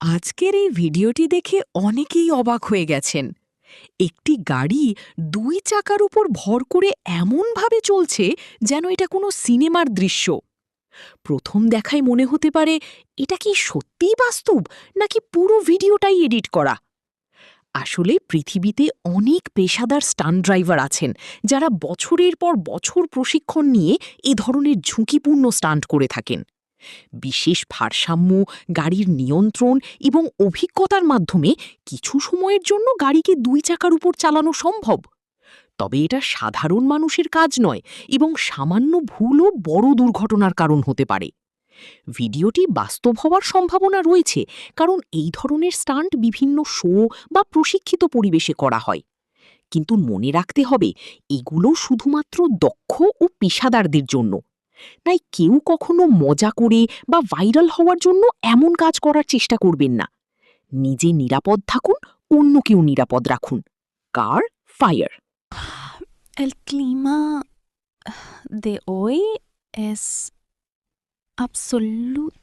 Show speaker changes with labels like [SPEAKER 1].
[SPEAKER 1] আজকের এই ভিডিওটি দেখে অনেকেই অবাক হয়ে গেছেন। একটি গাড়ি দুই চাকার উপর ভর করে এমনভাবে চলছে যেন এটা কোনো সিনেমার দৃশ্য। প্রথম দেখায় মনে হতে পারে এটা কি সত্যিই বাস্তব নাকি পুরো ভিডিওটাই এডিট করা। আসলে পৃথিবীতে অনেক পেশাদার স্টান্ট ড্রাইভার আছেন যারা বছরের পর বছর প্রশিক্ষণ নিয়ে এ ধরনের ঝুঁকিপূর্ণ স্টান্ট করে থাকেন। বিশেষ ভারসাম্য, গাড়ির নিয়ন্ত্রণ এবং অভিজ্ঞতার মাধ্যমে কিছু সময়ের জন্য গাড়িকে দুই চাকার উপর চালানো সম্ভব। তবে এটা সাধারণ মানুষের কাজ নয় এবং সামান্য ভুলও বড় দুর্ঘটনার কারণ হতে পারে। ভিডিওটি বাস্তব হওয়ার সম্ভাবনা রয়েছে, কারণ এই ধরনের স্টান্ট বিভিন্ন শো বা প্রশিক্ষিত পরিবেশে করা হয়। কিন্তু মনে রাখতে হবে, এগুলো শুধুমাত্র দক্ষ ও পেশাদারদের জন্য। তাই কেউ কখনো মজা করে বা ভাইরাল হওয়ার জন্য এমন কাজ করার চেষ্টা করবেন না। নিজে নিরাপদ থাকুন, অন্যকেও নিরাপদ রাখুন। কার fire.
[SPEAKER 2] El clima de hoy es absolutamente